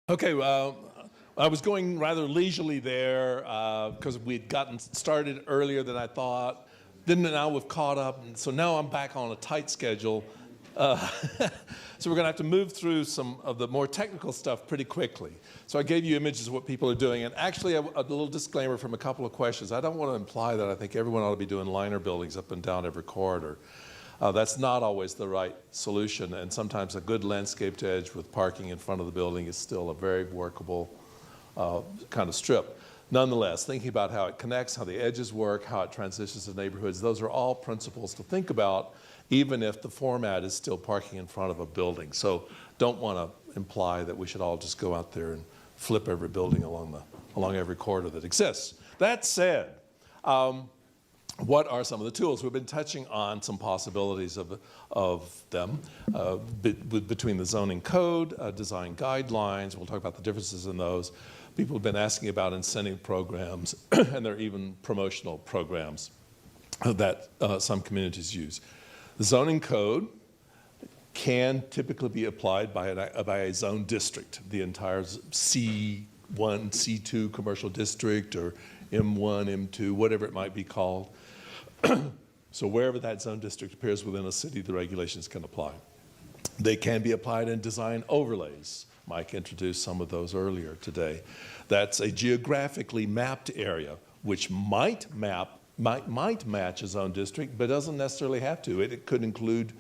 Okay, well, I was going rather leisurely there because we'd gotten started earlier than I thought. Then now we've caught up, and so now I'm back on a tight schedule. So we're going to have to move through some of the more technical stuff pretty quickly. So I gave you images of what people are doing, and actually a little disclaimer from a couple of questions. I don't want to imply that I think everyone ought to be doing liner buildings up and down every corridor. That's not always the right solution, and sometimes a good landscaped edge with parking in front of the building is still a very workable kind of strip. Nonetheless, thinking about how it connects, how the edges work, how it transitions to neighborhoods, those are all principles to think about, even if the format is still parking in front of a building. So don't want to imply that we should all just go out there and flip every building along every corridor that exists. That said, what are some of the tools? We've been touching on some possibilities of them between the zoning code, design guidelines. We'll talk about the differences in those. People have been asking about incentive programs, and there are even promotional programs that some communities use. The zoning code can typically be applied by a zone district, the entire C1, C2 commercial district, or M1, M2, whatever it might be called. So wherever that zone district appears within a city, the regulations can apply. They can be applied in design overlays. Mike introduced some of those earlier today. That's a geographically mapped area, which might match a zone district, but doesn't necessarily have to. It could include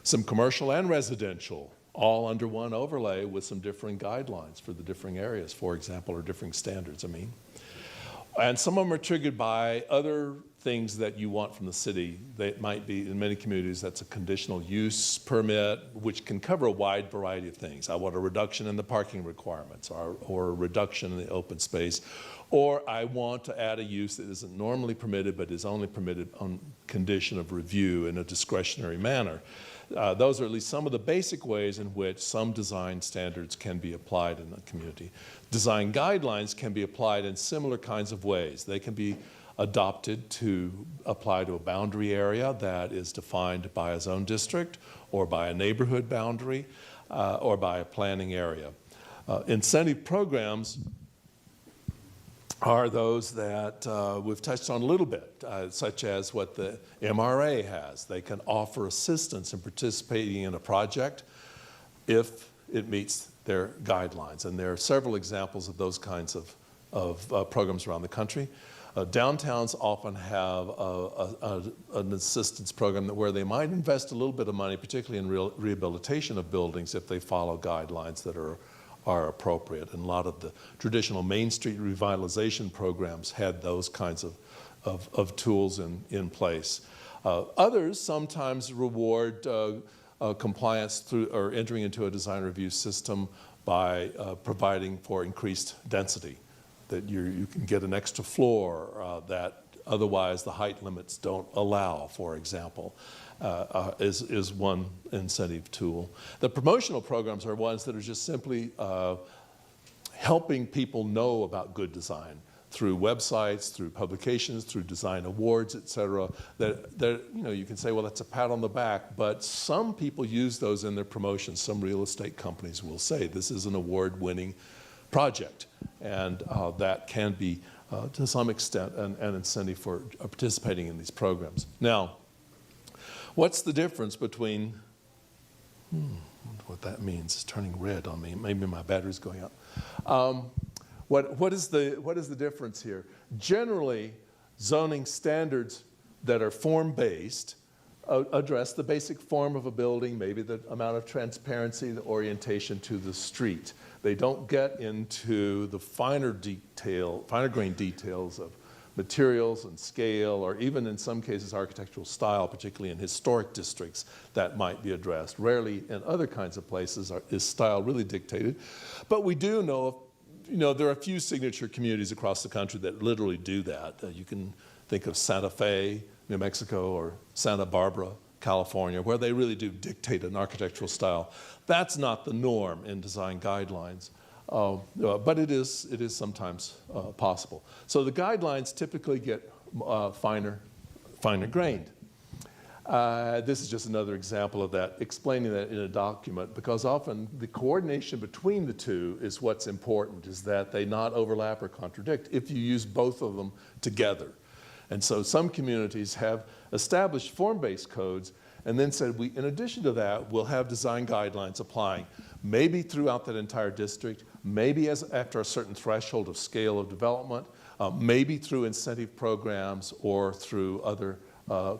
some commercial and residential, all under one overlay with some differing guidelines for the differing areas, for example, or differing standards, And some of them are triggered by other things that you want from the city. They might be, in many communities, that's a conditional use permit, which can cover a wide variety of things. I want a reduction in the parking requirements, or a reduction in the open space, or I want to add a use that isn't normally permitted, but is only permitted on condition of review in a discretionary manner. Those are at least some of the basic ways in which some design standards can be applied in a community. Design guidelines can be applied in similar kinds of ways. They can be adopted to apply to a boundary area that is defined by a zone district, or by a neighborhood boundary, or by a planning area. Incentive programs are those that we've touched on a little bit, such as what the MRA has. They can offer assistance in participating in a project if it meets their guidelines. And there are several examples of those kinds of programs around the country. Downtowns often have an assistance program where they might invest a little bit of money, particularly in rehabilitation of buildings, if they follow guidelines that are appropriate. And a lot of the traditional Main Street revitalization programs had those kinds of tools in place. Others sometimes reward compliance through or entering into a design review system by providing for increased density, that you can get an extra floor that otherwise the height limits don't allow, for example. Is one incentive tool. The promotional programs are ones that are just simply helping people know about good design through websites, through publications, through design awards, et cetera. You can say, well, that's a pat on the back, but some people use those in their promotions. Some real estate companies will say, this is an award-winning project, and that can be, to some extent, an incentive for participating in these programs. Now, what's the difference between, I wonder what that means, it's turning red on me, maybe my battery's going out. What is the difference here? Generally, zoning standards that are form-based address the basic form of a building, maybe the amount of transparency, the orientation to the street. They don't get into the finer grain details of materials and scale, or even in some cases architectural style, particularly in historic districts, that might be addressed. Rarely in other kinds of places is style really dictated. But we do know, there are a few signature communities across the country that literally do that. You can think of Santa Fe, New Mexico, or Santa Barbara, California, where they really do dictate an architectural style. That's not the norm in design guidelines, but it is sometimes possible. So the guidelines typically get finer grained. This is just another example of that, explaining that in a document, because often the coordination between the two is what's important, is that they not overlap or contradict if you use both of them together. And so some communities have established form-based codes and then said, in addition to that, we'll have design guidelines applying, maybe throughout that entire district, maybe after a certain threshold of scale of development, maybe through incentive programs or through other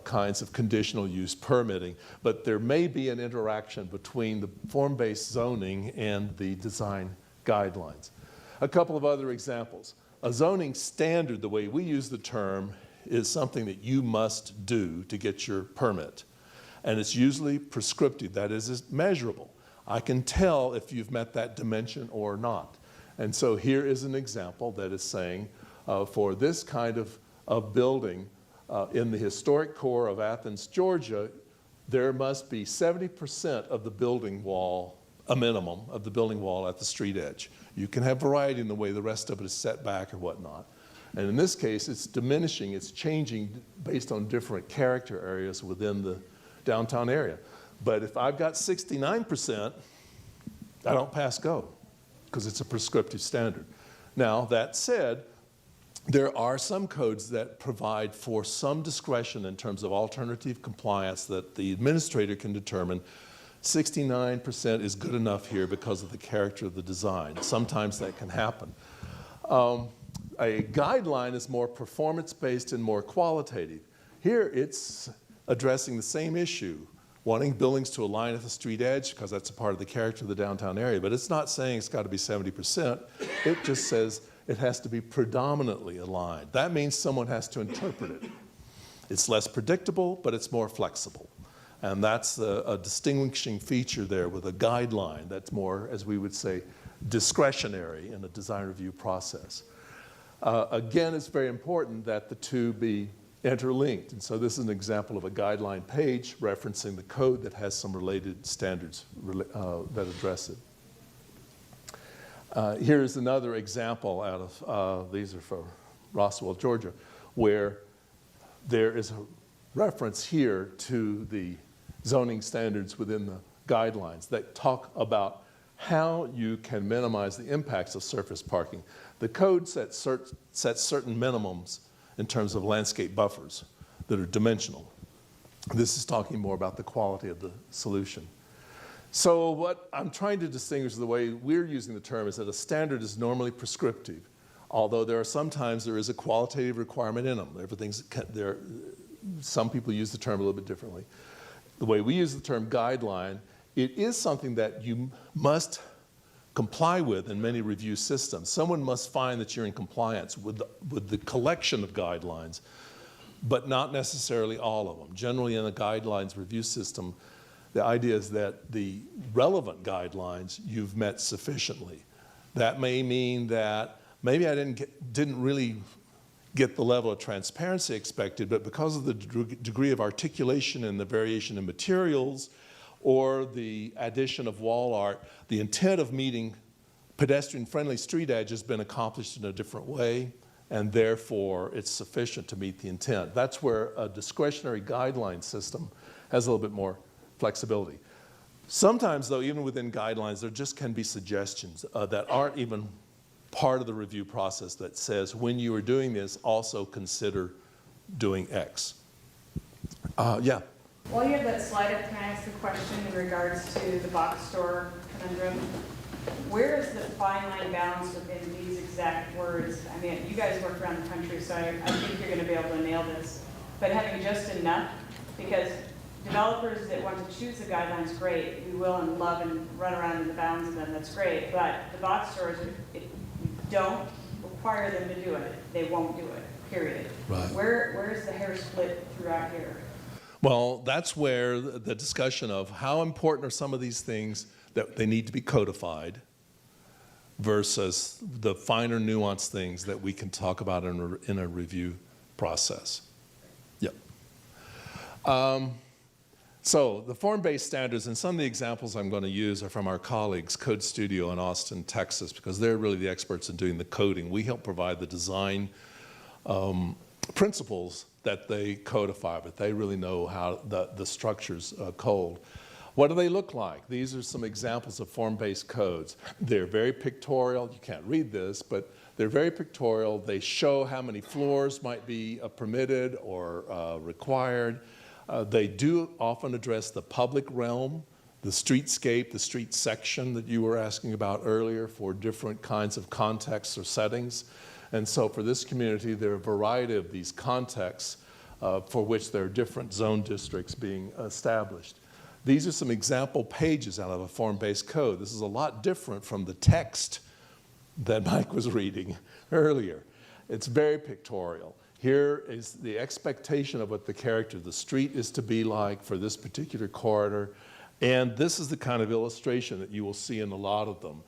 kinds of conditional use permitting, but there may be an interaction between the form-based zoning and the design guidelines. A couple of other examples. A zoning standard, the way we use the term, is something that you must do to get your permit. And it's usually prescriptive, that is, it's measurable. I can tell if you've met that dimension or not. And so here is an example that is saying, for this kind of building, in the historic core of Athens, Georgia, there must be 70% of the building wall, a minimum of the building wall at the street edge. You can have variety in the way the rest of it is set back or whatnot. And in this case, it's diminishing, it's changing based on different character areas within the downtown area. But if I've got 69%, I don't pass go, because it's a prescriptive standard. Now, that said, there are some codes that provide for some discretion in terms of alternative compliance that the administrator can determine 69% is good enough here because of the character of the design. Sometimes that can happen. A guideline is more performance-based and more qualitative. Here it's addressing the same issue, wanting buildings to align at the street edge because that's a part of the character of the downtown area, but it's not saying it's got to be 70%. It just says it has to be predominantly aligned. That means someone has to interpret it. It's less predictable, but it's more flexible. And that's a distinguishing feature there with a guideline that's more, as we would say, discretionary in the design review process. Again, it's very important that the two be interlinked. And so this is an example of a guideline page referencing the code that has some related standards that address it. Here's another example out of, these are from Roswell, Georgia, where there is a reference here to the zoning standards within the guidelines that talk about how you can minimize the impacts of surface parking. The code sets certain minimums in terms of landscape buffers that are dimensional. This is talking more about the quality of the solution. So what I'm trying to distinguish, the way we're using the term, is that a standard is normally prescriptive, although there is a qualitative requirement in them. Some people use the term a little bit differently. The way we use the term guideline, it is something that you must comply with in many review systems. Someone must find that you're in compliance with the collection of guidelines, but not necessarily all of them. Generally in a guidelines review system, the idea is that the relevant guidelines you've met sufficiently. That may mean that maybe I didn't really get the level of transparency expected, but because of the degree of articulation and the variation in materials or the addition of wall art, the intent of meeting pedestrian-friendly street edge has been accomplished in a different way, and therefore it's sufficient to meet the intent. That's where a discretionary guideline system has a little bit more flexibility. Sometimes, though, even within guidelines, there just can be suggestions that aren't even part of the review process that says, when you are doing this, also consider doing X. Yeah? While you have that slide up, can I ask a question in regards to the box store conundrum? Where is the fine line balance within these exact words? I mean, you guys work around the country, so I think you're going to be able to nail this. But having just enough, because developers that want to choose the guidelines, great. We will and love and run around in the bounds of them, that's great. But the box stores, don't require them to do it. They won't do it, period. Right. Where is the hair split throughout here? Well, that's where the discussion of how important are some of these things that they need to be codified versus the finer nuanced things that we can talk about in a review process. Yep. So the form-based standards, and some of the examples I'm going to use are from our colleagues, Code Studio in Austin, Texas, because they're really the experts in doing the coding. We help provide the design principles that they codify, but they really know how the structure's code. What do they look like? These are some examples of form-based codes. They're very pictorial. You can't read this, but they're very pictorial. They show how many floors might be permitted or required. They do often address the public realm, the streetscape, the street section that you were asking about earlier for different kinds of contexts or settings. And so for this community, there are a variety of these contexts for which there are different zone districts being established. These are some example pages out of a form-based code. This is a lot different from the text that Mike was reading earlier. It's very pictorial. Here is the expectation of what the character of the street is to be like for this particular corridor. And this is the kind of illustration that you will see in a lot of them.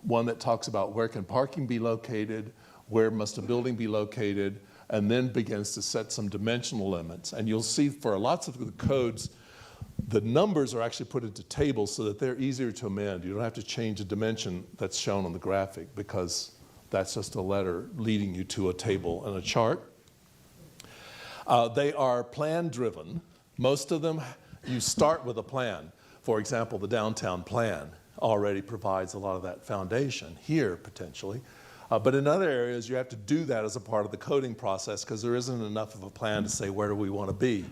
One that talks about where can parking be located, where must a building be located, and then begins to set some dimensional limits. And you'll see for lots of the codes, the numbers are actually put into tables so that they're easier to amend. You don't have to change a dimension that's shown on the graphic because that's just a letter leading you to a table and a chart. They are plan-driven. Most of them, you start with a plan. For example, the downtown plan already provides a lot of that foundation here, potentially. But in other areas, you have to do that as a part of the coding process because there isn't enough of a plan to say where do we want to be.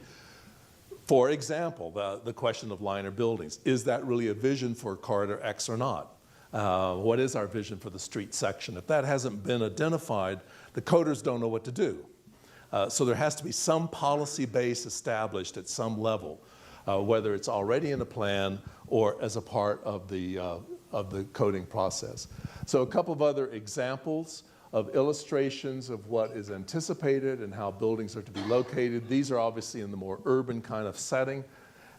For example, the question of line or buildings. Is that really a vision for corridor X or not? What is our vision for the street section? If that hasn't been identified, the coders don't know what to do. So there has to be some policy base established at some level, whether it's already in a plan or as a part of the coding process. So a couple of other examples of illustrations of what is anticipated and how buildings are to be located. These are obviously in the more urban kind of setting,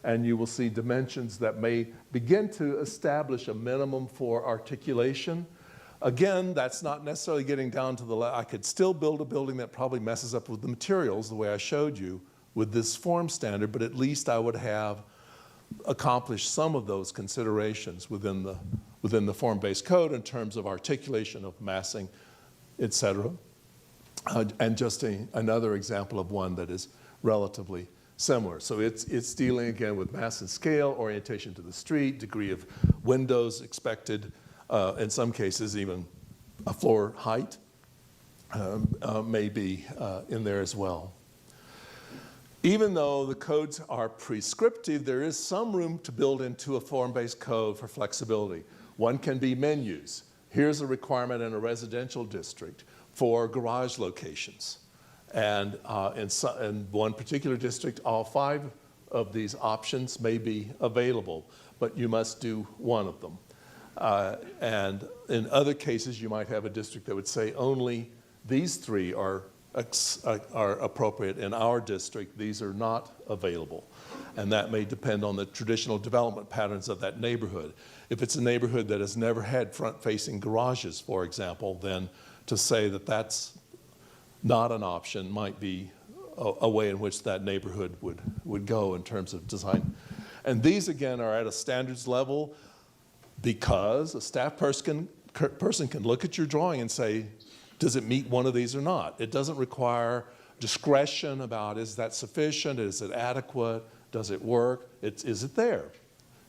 and you will see dimensions that may begin to establish a minimum for articulation. Again, that's not necessarily getting down to the I could still build a building that probably messes up with the materials the way I showed you with this form standard, but at least I would have accomplished some of those considerations within the form-based code in terms of articulation of massing, et cetera. And just another example of one that is relatively similar. So it's dealing again with mass and scale, orientation to the street, degree of windows expected, in some cases even a floor height may be in there as well. Even though the codes are prescriptive, there is some room to build into a form-based code for flexibility. One can be menus. Here's a requirement in a residential district for garage locations. And in one particular district, all 5 of these options may be available, but you must do one of them. And in other cases, you might have a district that would say only these 3 are appropriate in our district. These are not available. And that may depend on the traditional development patterns of that neighborhood. If it's a neighborhood that has never had front-facing garages, for example, then to say that that's not an option might be a way in which that neighborhood would go in terms of design. And these, again, are at a standards level because a staff person can look at your drawing and say, does it meet one of these or not? It doesn't require discretion about is that sufficient, is it adequate, does it work, is it there?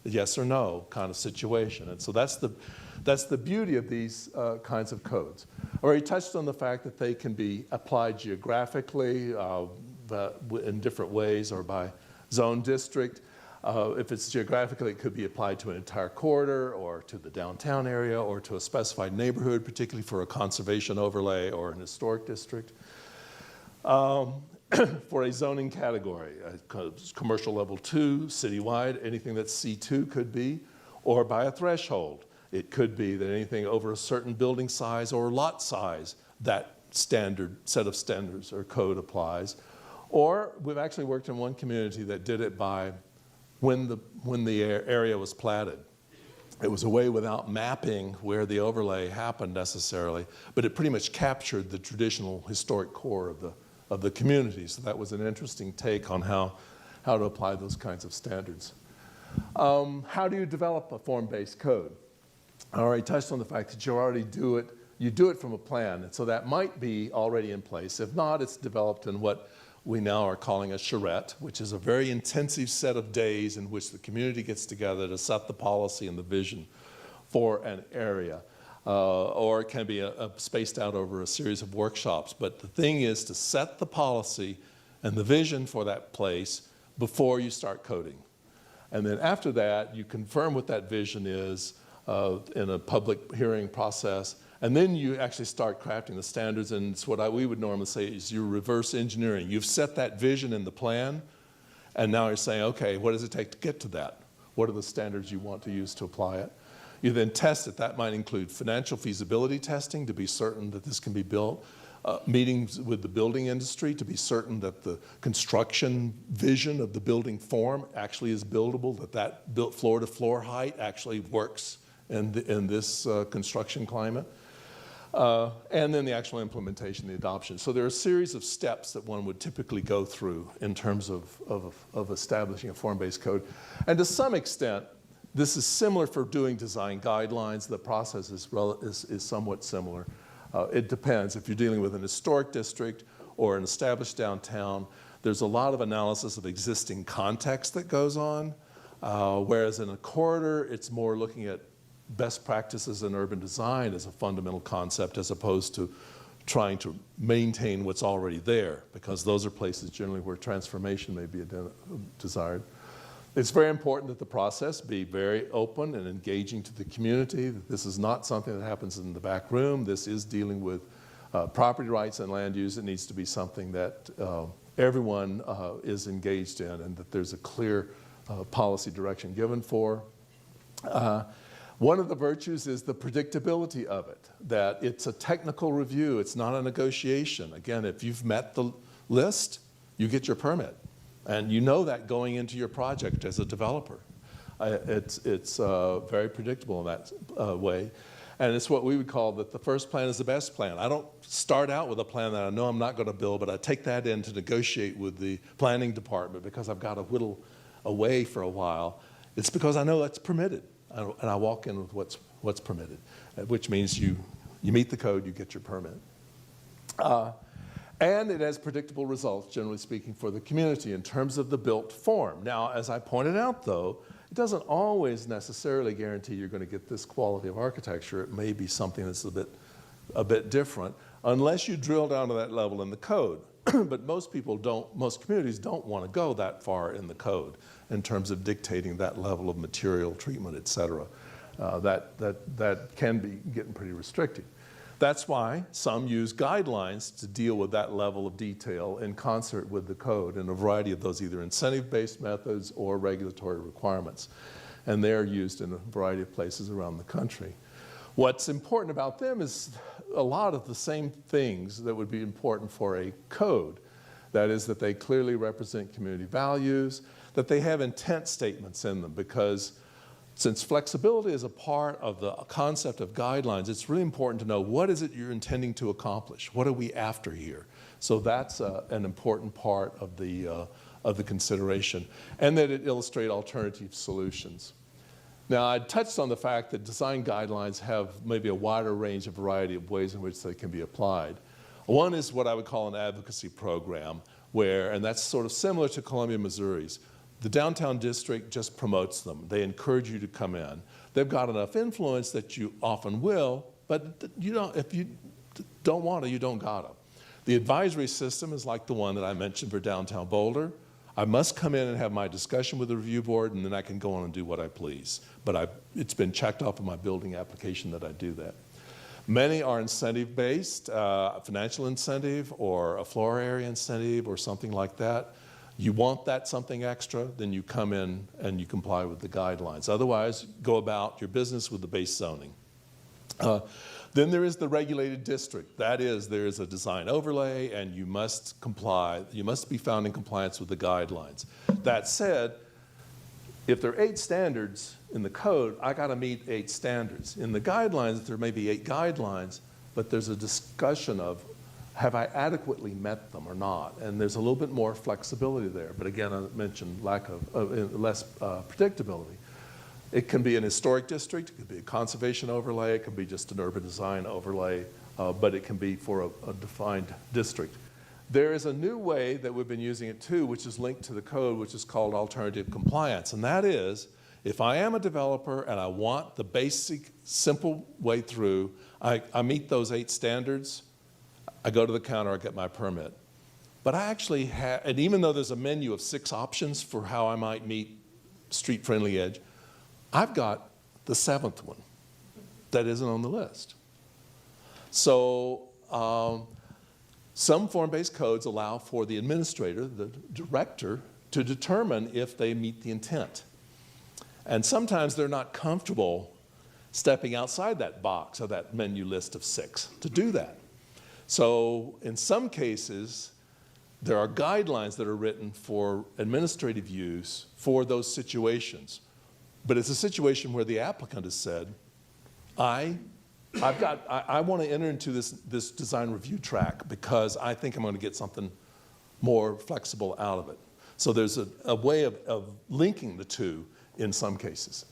Yes or no kind of situation. And so that's the beauty of these kinds of codes. I already touched on the fact that they can be applied geographically in different ways or by zone district. If it's geographically, it could be applied to an entire corridor or to the downtown area or to a specified neighborhood, particularly for a conservation overlay or an historic district. For a zoning category, commercial level 2, citywide, anything that's C2 could be, or by a threshold. It could be that anything over a certain building size or lot size, that standard set of standards or code applies. Or we've actually worked in one community that did it by when the area was platted. It was a way without mapping where the overlay happened necessarily, but it pretty much captured the traditional historic core of the community. So that was an interesting take on how to apply those kinds of standards. How do you develop a form-based code? I already touched on the fact that you already do it you do it from a plan. And so that might be already in place. If not, it's developed in what we now are calling a charrette, which is a very intensive set of days in which the community gets together to set the policy and the vision for an area. Or it can be spaced out over a series of workshops. But the thing is to set the policy and the vision for that place before you start coding. And then after that, you confirm what that vision is in a public hearing process. And then you actually start crafting the standards. And it's what we would normally say is you're reverse engineering. You've set that vision in the plan. And now you're saying, OK, what does it take to get to that? What are the standards you want to use to apply it? You then test it. That might include financial feasibility testing to be certain that this can be built. Meetings with the building industry to be certain that the construction vision of the building form actually is buildable, that built floor-to-floor height actually works in this construction climate. And then the actual implementation, the adoption. So there are a series of steps that one would typically go through in terms of establishing a form-based code. And to some extent, this is similar for doing design guidelines. The process is somewhat similar. It depends. If you're dealing with an historic district or an established downtown, there's a lot of analysis of existing context that goes on, whereas in a corridor, it's more looking at best practices in urban design as a fundamental concept as opposed to trying to maintain what's already there, because those are places generally where transformation may be desired. It's very important that the process be very open and engaging to the community. This is not something that happens in the back room. This is dealing with property rights and land use. It needs to be something that everyone is engaged in and that there's a clear policy direction given for. One of the virtues is the predictability of it, that it's a technical review. It's not a negotiation. Again, if you've met the list, you get your permit. And you know that going into your project as a developer. It's very predictable in that way. And it's what we would call that the first plan is the best plan. I don't start out with a plan that I know I'm not going to build, but I take that in to negotiate with the planning department because I've got to whittle away for a while. It's because I know that's permitted. And I walk in with what's permitted, which means you meet the code, you get your permit. And it has predictable results, generally speaking, for the community in terms of the built form. Now, as I pointed out, though, it doesn't always necessarily guarantee you're going to get this quality of architecture. It may be something that's a bit different, unless you drill down to that level in the code. But most communities don't want to go that far in the code in terms of dictating that level of material treatment, et cetera. That can be getting pretty restrictive. That's why some use guidelines to deal with that level of detail in concert with the code and a variety of those either incentive-based methods or regulatory requirements. And they're used in a variety of places around the country. What's important about them is a lot of the same things that would be important for a code. That is that they clearly represent community values, that they have intent statements in them, because since flexibility is a part of the concept of guidelines, it's really important to know what is it you're intending to accomplish? What are we after here? So that's an important part of the consideration, and that it illustrates alternative solutions. Now, I touched on the fact that design guidelines have maybe a wider range of variety of ways in which they can be applied. One is what I would call an advocacy program, and that's sort of similar to Columbia, Missouri's. The downtown district just promotes them. They encourage you to come in. They've got enough influence that you often will, but if you don't want to, you don't got to. The advisory system is like the one that I mentioned for downtown Boulder. I must come in and have my discussion with the review board, and then I can go on and do what I please. But it's been checked off of my building application that I do that. Many are incentive-based, financial incentive or a floor area incentive or something like that. You want that something extra, then you come in and you comply with the guidelines. Otherwise, go about your business with the base zoning. Then there is the regulated district. That is, there is a design overlay and you must comply. You must be found in compliance with the guidelines. That said, if there are 8 standards in the code, I got to meet 8 standards. In the guidelines, there may be 8 guidelines, but there's a discussion of have I adequately met them or not? And there's a little bit more flexibility there. But again, I mentioned lack of less predictability. It can be an historic district, it could be a conservation overlay, it can be just an urban design overlay, but it can be for a defined district. There is a new way that we've been using it too, which is linked to the code, which is called alternative compliance. And that is, if I am a developer and I want the basic, simple way through, I meet those 8 standards, I go to the counter, I get my permit. But I actually have, and even though there's a menu of 6 options for how I might meet street-friendly edge, I've got the 7th one that isn't on the list. So some form-based codes allow for the administrator, the director, to determine if they meet the intent. And sometimes they're not comfortable stepping outside that box or that menu list of 6 to do that. So in some cases, there are guidelines that are written for administrative use for those situations. But it's a situation where the applicant has said, I want to enter into this design review track because I think I'm going to get something more flexible out of it. So there's a way of linking the two in some cases.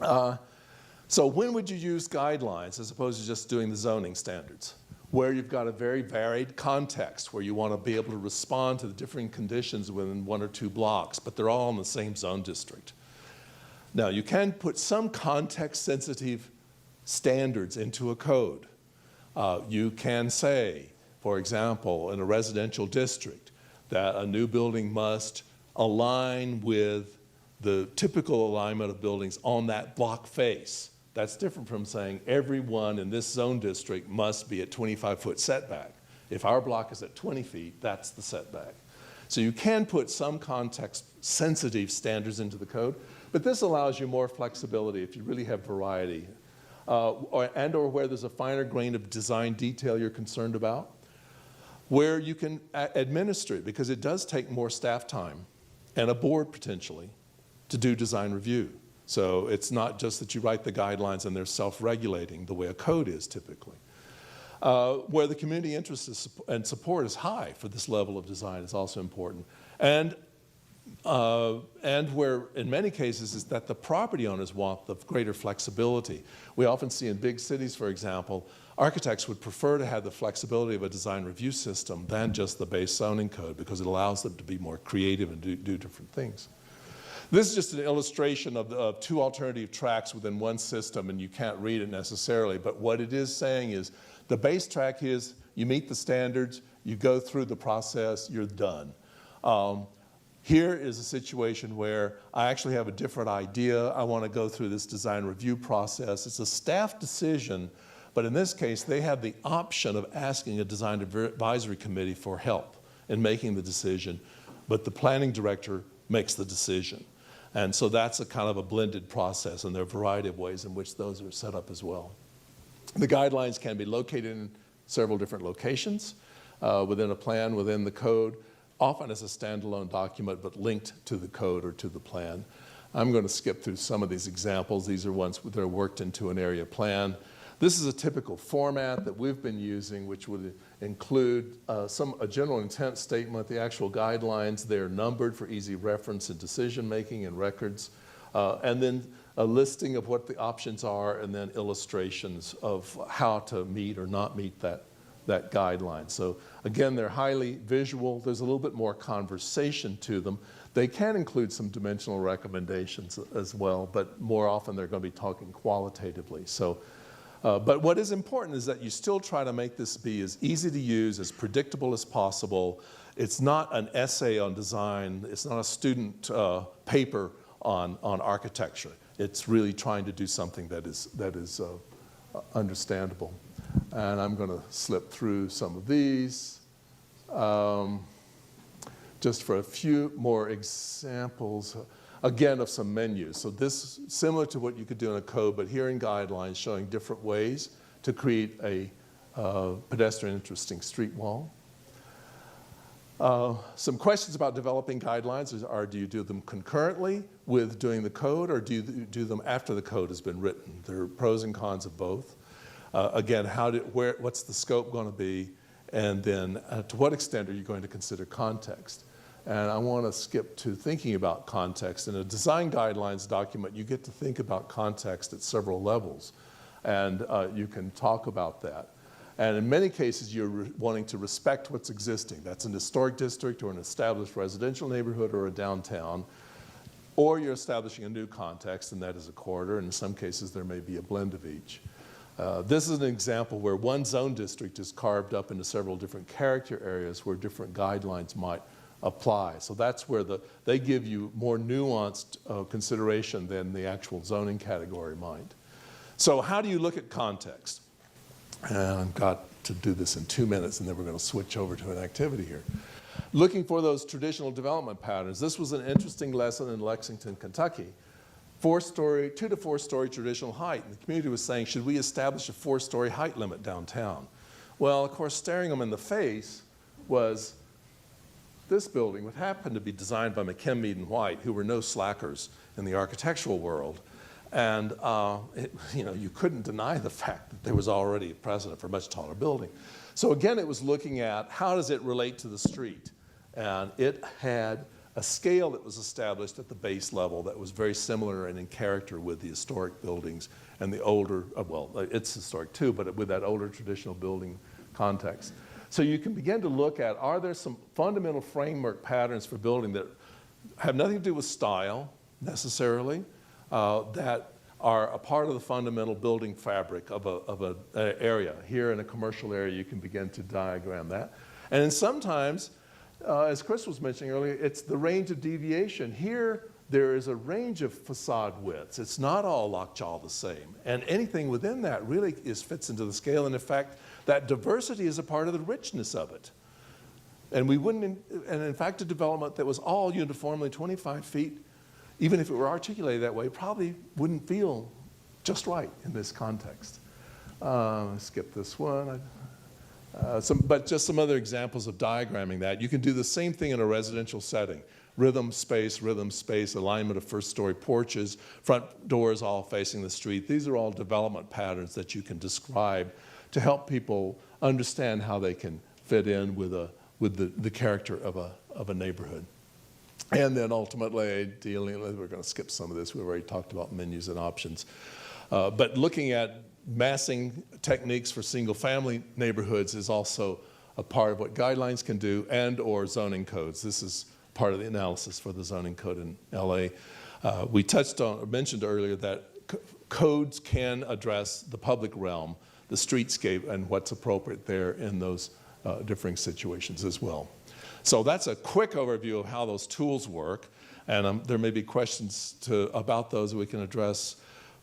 So when would you use guidelines as opposed to just doing the zoning standards? Where you've got a very varied context, where you want to be able to respond to the differing conditions within 1 or 2 blocks, but they're all in the same zone district. Now, you can put some context-sensitive standards into a code. You can say, for example, in a residential district, that a new building must align with the typical alignment of buildings on that block face. That's different from saying everyone in this zone district must be at 25-foot setback. If our block is at 20 feet, that's the setback. So you can put some context-sensitive standards into the code, but this allows you more flexibility if you really have variety, or where there's a finer grain of design detail you're concerned about, where you can administer it, because it does take more staff time and a board potentially to do design review. So it's not just that you write the guidelines and they're self-regulating the way a code is typically. Where the community interest and support is high for this level of design is also important. And where in many cases is that the property owners want the greater flexibility. We often see in big cities, for example, architects would prefer to have the flexibility of a design review system than just the base zoning code because it allows them to be more creative and do different things. This is just an illustration of 2 alternative tracks within one system, and you can't read it necessarily, but what it is saying is the base track is you meet the standards, you go through the process, you're done. Here is a situation where I actually have a different idea. I want to go through this design review process. It's a staff decision, but in this case, they have the option of asking a design advisory committee for help in making the decision, but the planning director makes the decision. And so that's a kind of a blended process, and there are a variety of ways in which those are set up as well. The guidelines can be located in several different locations within a plan, within the code, often as a standalone document, but linked to the code or to the plan. I'm going to skip through some of these examples. These are ones that are worked into an area plan. This is a typical format that we've been using, which would include a general intent statement, the actual guidelines. They're numbered for easy reference in decision making and records, and then a listing of what the options are, and then illustrations of how to meet or not meet that guideline. So again, they're highly visual. There's a little bit more conversation to them. They can include some dimensional recommendations as well, but more often they're going to be talking qualitatively. So. But what is important is that you still try to make this be as easy to use, as predictable as possible. It's not an essay on design. It's not a student paper on architecture. It's really trying to do something that is understandable. And I'm going to slip through some of these. Just for a few more examples. Again, of some menus. So this, similar to what you could do in a code, but here in guidelines showing different ways to create a pedestrian interesting street wall. Some questions about developing guidelines are, do you do them concurrently with doing the code, or do you do them after the code has been written? There are pros and cons of both. Again, what's the scope going to be? And then to what extent are you going to consider context? And I want to skip to thinking about context. In a design guidelines document, you get to think about context at several levels. And you can talk about that. And in many cases, you're wanting to respect what's existing. That's an historic district or an established residential neighborhood or a downtown. Or you're establishing a new context, and that is a corridor. And in some cases, there may be a blend of each. This is an example where one zone district is carved up into several different character areas where different guidelines might apply. So that's where they give you more nuanced consideration than the actual zoning category might. So how do you look at context? And I've got to do this in 2 minutes, and then we're going to switch over to an activity here. Looking for those traditional development patterns. This was an interesting lesson in Lexington, Kentucky. 2 to 4 story traditional height. And the community was saying, should we establish a 4-story height limit downtown? Well, of course, staring them in the face was this building, which happened to be designed by McKim, Mead, and White, who were no slackers in the architectural world. And you couldn't deny the fact that there was already a precedent for a much taller building. So again, it was looking at how does it relate to the street? And it had a scale that was established at the base level that was very similar and in character with the historic buildings and the older, well, it's historic too, but with that older traditional building context. So you can begin to look at, are there some fundamental framework patterns for building that have nothing to do with style necessarily, that are a part of the fundamental building fabric of an area. Here in a commercial area, you can begin to diagram that. And then sometimes, as Chris was mentioning earlier, it's the range of deviation. Here, there is a range of facade widths. It's not all lockjaw the same. And anything within that really fits into the scale. And in fact, that diversity is a part of the richness of it. And we wouldn't, and in fact, a development that was all uniformly 25 feet, even if it were articulated that way, probably wouldn't feel just right in this context. Skip this one. But just some other examples of diagramming that. You can do the same thing in a residential setting. Rhythm, space, alignment of first-story porches, front doors all facing the street. These are all development patterns that you can describe to help people understand how they can fit in with the character of a neighborhood. And then ultimately, we're going to skip some of this. We've already talked about menus and options. But looking at massing techniques for single-family neighborhoods is also a part of what guidelines can do, and or zoning codes. This is part of the analysis for the zoning code in LA. We mentioned earlier that codes can address the public realm, the streetscape, and what's appropriate there in those differing situations as well. So that's a quick overview of how those tools work, and there may be questions about those that we can address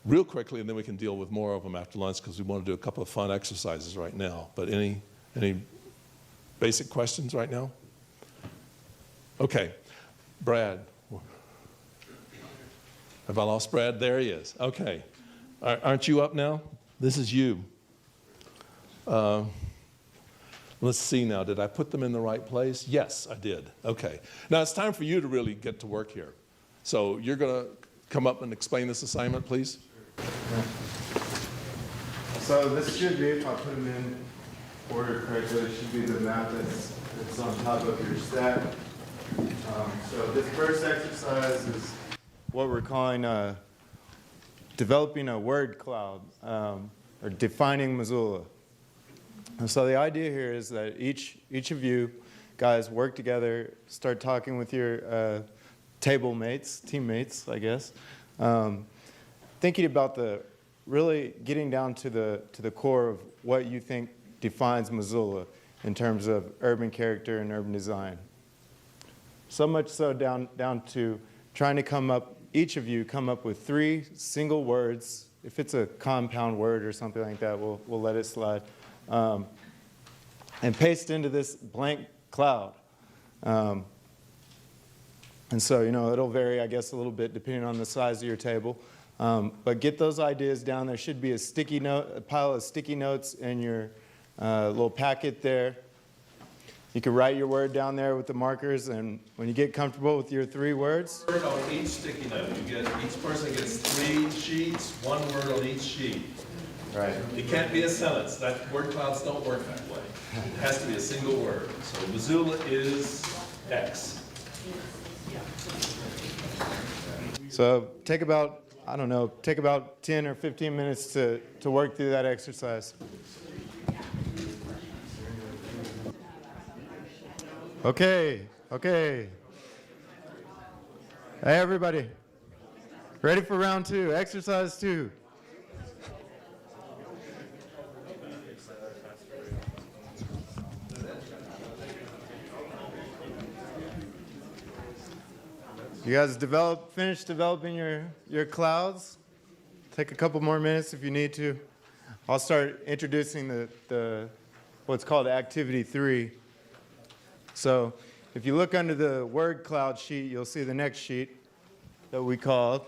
real quickly, and then we can deal with more of them after lunch because we want to do a couple of fun exercises right now. But any basic questions right now? Okay, Brad. Have I lost Brad? There he is. Okay. Aren't you up now? This is you. Let's see now. Did I put them in the right place? Yes, I did. Okay. Now it's time for you to really get to work here. So you're going to come up and explain this assignment, please. So this should be, if I put them in order correctly, it should be the map that's on top of your stack. So this first exercise is what we're calling developing a word cloud, or defining Missoula. And so the idea here is that each of you guys work together, start talking with your teammates, I guess, thinking about really getting down to the core of what you think defines Missoula in terms of urban character and urban design. So much so down to trying to each of you come up with 3 single words. If it's a compound word or something like that, we'll let it slide. And paste into this blank cloud. And so, it'll vary, I guess, a little bit depending on the size of your table. But get those ideas down. There should be a pile of sticky notes in your little packet there. You can write your word down there with the markers, and when you get comfortable with your 3 words. Word on each sticky note. Each person gets 3 sheets, 1 word on each sheet. Right. It can't be a sentence. Word clouds don't work that way. It has to be a single word. So Missoula is X. So take about, I don't know, take about 10 or 15 minutes to work through that exercise. Okay. Hey, everybody. Ready for round 2, exercise 2. You guys finished developing your clouds? Take a couple more minutes if you need to. I'll start introducing the what's called activity 3. So if you look under the word cloud sheet, you'll see the next sheet that we called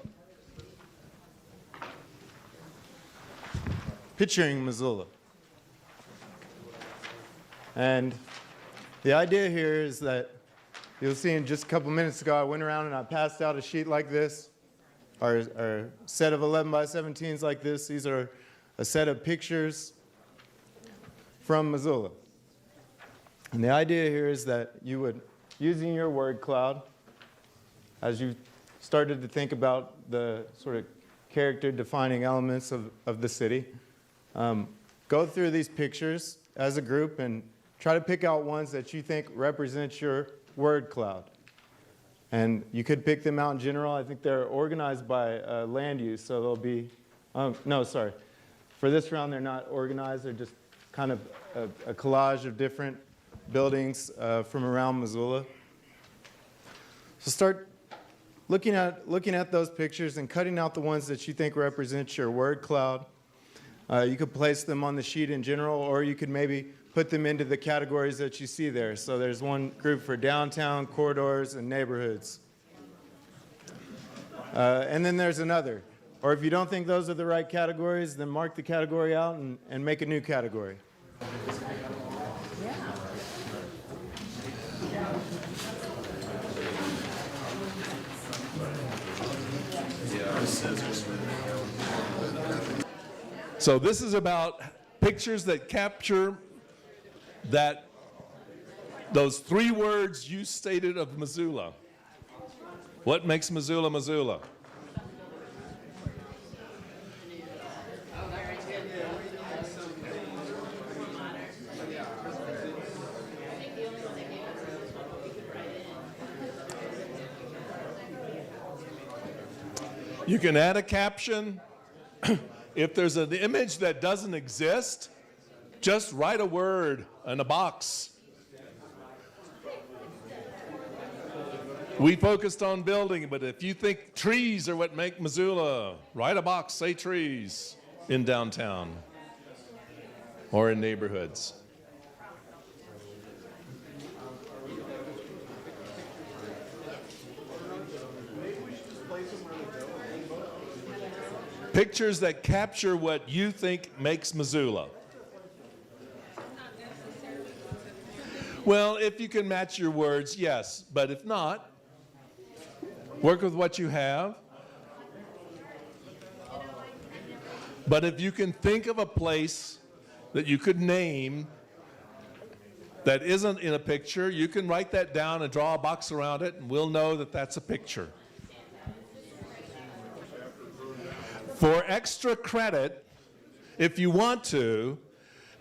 Picturing Missoula. And the idea here is that you'll see in just a couple minutes ago, I went around and I passed out a sheet like this, or a set of 11 by 17s like this. These are a set of pictures from Missoula. And the idea here is that you would, using your word cloud, as you started to think about the sort of character-defining elements of the city, go through these pictures as a group and try to pick out ones that you think represent your word cloud. And you could pick them out in general. I think they're organized by land use, so they'll be, no, sorry. For this round, they're not organized. They're just kind of a collage of different buildings from around Missoula. So start looking at those pictures and cutting out the ones that you think represent your word cloud. You could place them on the sheet in general, or you could maybe put them into the categories that you see there. So there's one group for downtown, corridors, and neighborhoods. And then there's another. Or if you don't think those are the right categories, then mark the category out and make a new category. So this is about pictures that capture those 3 words you stated of Missoula. What makes Missoula, Missoula? You can add a caption. If there's an image that doesn't exist, just write a word in a box. We focused on building, but if you think trees are what make Missoula, write a box, say trees in downtown or in neighborhoods. Pictures that capture what you think makes Missoula. Well, if you can match your words, yes. But if not, work with what you have. But if you can think of a place that you could name that isn't in a picture, you can write that down and draw a box around it, and we'll know that that's a picture. For extra credit, if you want to,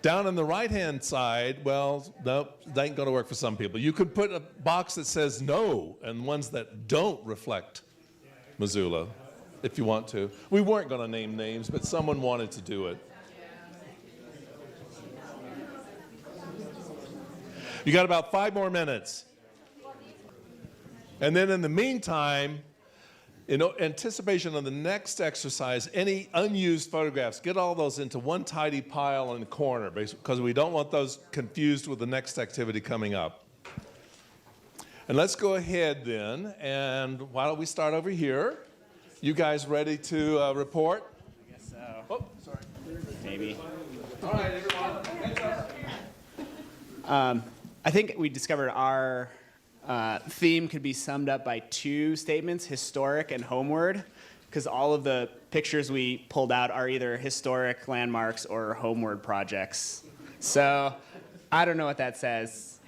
down on the right-hand side, well, no, that ain't going to work for some people. You could put a box that says no and ones that don't reflect Missoula, if you want to. We weren't going to name names, but someone wanted to do it. You got about 5 more minutes. And then in the meantime, in anticipation of the next exercise, any unused photographs, get all those into one tidy pile in the corner, because we don't want those confused with the next activity coming up. And let's go ahead then, and why don't we start over here? You guys ready to report? I guess so. Oh, sorry. Maybe. All right, everyone. I think we discovered our theme could be summed up by 2 statements, historic and homeward, because all of the pictures we pulled out are either historic landmarks or homeward projects. So I don't know what that says.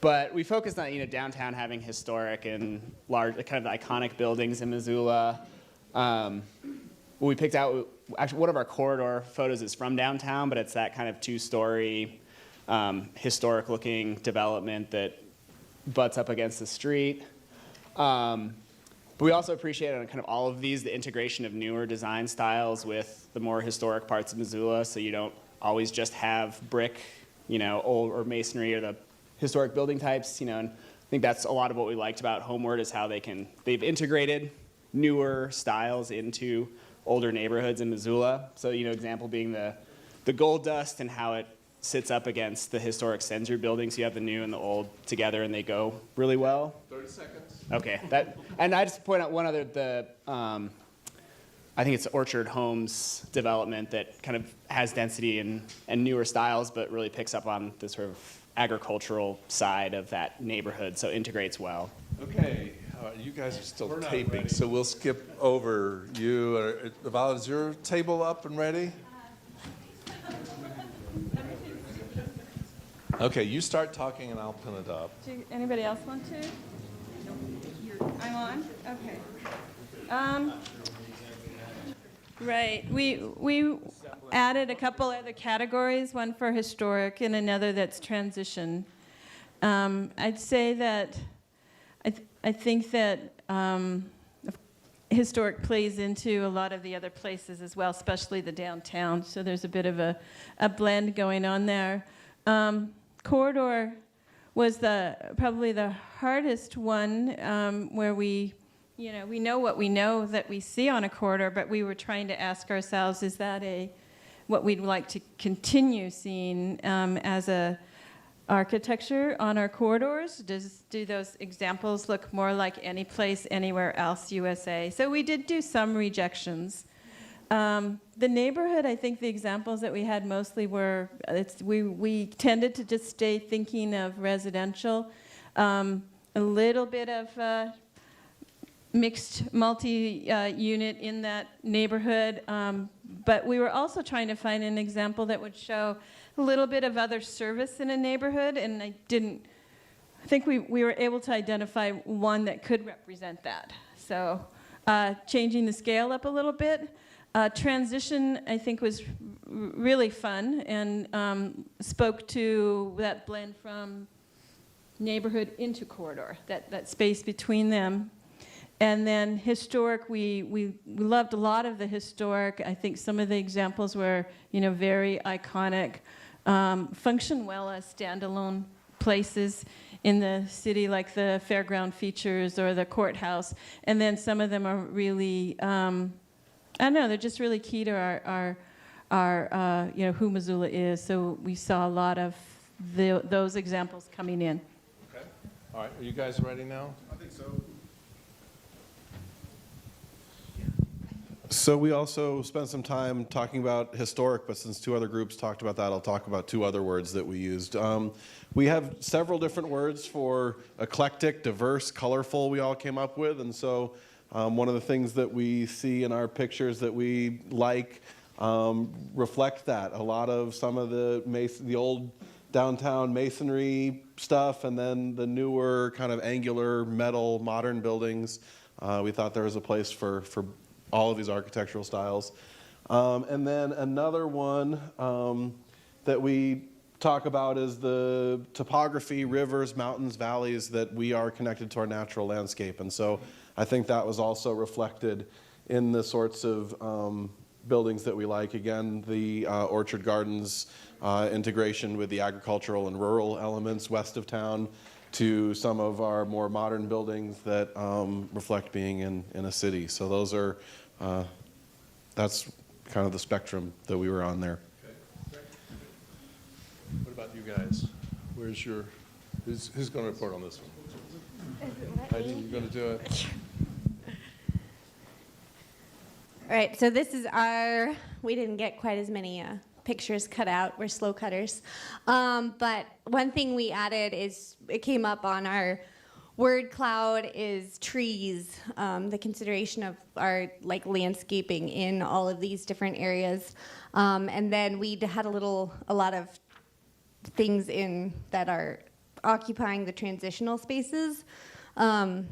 But we focused on downtown having historic and large, kind of iconic buildings in Missoula. We picked out, actually one of our corridor photos is from downtown, but it's that kind of two-story historic-looking development that butts up against the street. But we also appreciate on kind of all of these the integration of newer design styles with the more historic parts of Missoula, so you don't always just have brick, old or masonry or the historic building types, and I think that's a lot of what we liked about Homeward is how they've integrated newer styles into older neighborhoods in Missoula. So, example being the gold dust and how it sits up against the historic Sensory buildings. You have the new and the old together and they go really well. 30 seconds. Okay, and I just point out one other, I think it's Orchard Homes development that kind of has density and newer styles, but really picks up on the sort of agricultural side of that neighborhood, so integrates well. Okay, you guys are still taping, so we'll skip over you. Violet, is your table up and ready? Okay, you start talking and I'll pin it up. Anybody else want to? I'm on? Okay. Right, we added a couple other categories, one for historic and another that's transition. I'd say that I think that historic plays into a lot of the other places as well, especially the downtown, so there's a bit of a blend going on there. Corridor was probably the hardest one, where we know what we know that we see on a corridor, but we were trying to ask ourselves, is that what we'd like to continue seeing as a architecture on our corridors? Do those examples look more like any place anywhere else USA? So we did do some rejections. The neighborhood, I think the examples that we had mostly were, we tended to just stay thinking of residential, a little bit of mixed multi-unit in that neighborhood, but we were also trying to find an example that would show a little bit of other service in a neighborhood, and I think we were able to identify one that could represent that. So changing the scale up a little bit. Transition, I think, was really fun and spoke to that blend from neighborhood into corridor, that space between them. And then historic, we loved a lot of the historic. I think some of the examples were, very iconic, function well as standalone places in the city, like the fairground features or the courthouse. And then some of them are really, I don't know, they're just really key to our who Missoula is. So we saw a lot of those examples coming in. Okay. All right. Are you guys ready now? I think so. So we also spent some time talking about historic, but since two other groups talked about that, I'll talk about two other words that we used. We have several different words for eclectic, diverse, colorful we all came up with, and so one of the things that we see in our pictures that we like reflect that. A lot of some of the old downtown masonry stuff, and then the newer kind of angular metal modern buildings. We thought there was a place for all of these architectural styles. And then another one that we talk about is the topography, rivers, mountains, valleys, that we are connected to our natural landscape. And so I think that was also reflected in the sorts of buildings that we like. Again, the Orchard Gardens integration with the agricultural and rural elements west of town, to some of our more modern buildings that reflect being in a city. So those are, that's kind of the spectrum that we were on there. Okay. What about you guys? Who's going to report on this one? Heidi, you're going to do it? All right, so this is we didn't get quite as many pictures cut out. We're slow cutters. But one thing we added is, it came up on our word cloud, is trees, the consideration of our landscaping in all of these different areas. And then we had a lot of things in that are occupying the transitional spaces. I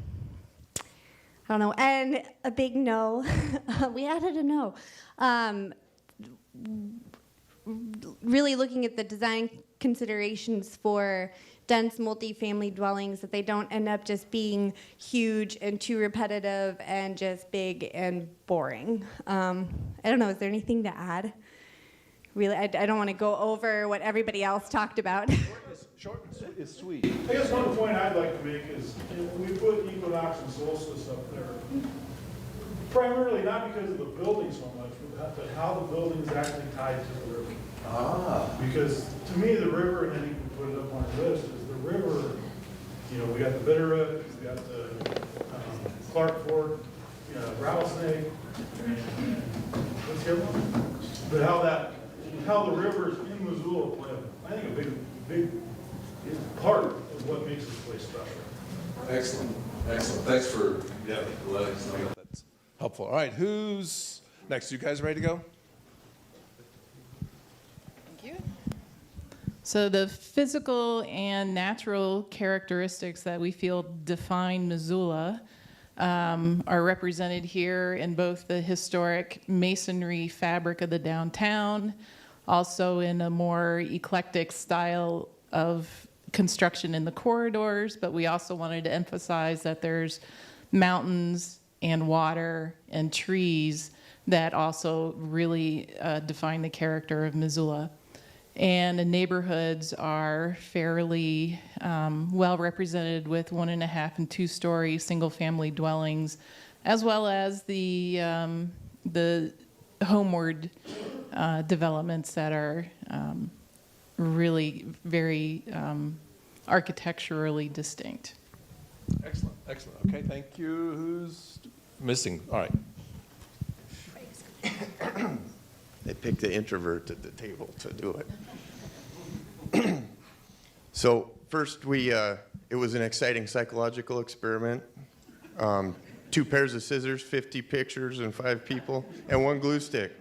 don't know, and a big no. We added a no. Really looking at the design considerations for dense multifamily dwellings, that they don't end up just being huge and too repetitive and just big and boring. I don't know, is there anything to add? Really, I don't want to go over what everybody else talked about. Short is sweet. I guess one point I'd like to make is, we put equinox and solstice up there, primarily not because of the building so much, but how the building is actually tied to the river. Because to me, the river, and then you can put it up on our list, is the river, we got the Bitterroot, we got the Clark Fork, Rattlesnake, and what's the other one? But how the rivers in Missoula play, I think, a big part of what makes this place special. Excellent. Thanks for letting us know. That's helpful. All right, who's next? You guys ready to go? Thank you. So the physical and natural characteristics that we feel define Missoula are represented here in both the historic masonry fabric of the downtown, also in a more eclectic style of construction in the corridors, but we also wanted to emphasize that there's mountains and water and trees that also really define the character of Missoula. And the neighborhoods are fairly well represented with 1.5 and 2-story single-family dwellings, as well as the homeward developments that are really very architecturally distinct. Excellent. Okay, thank you. Who's missing? All right. They picked the introvert at the table to do it. So first, it was an exciting psychological experiment. 2 pairs of scissors, 50 pictures, and 5 people, and 1 glue stick.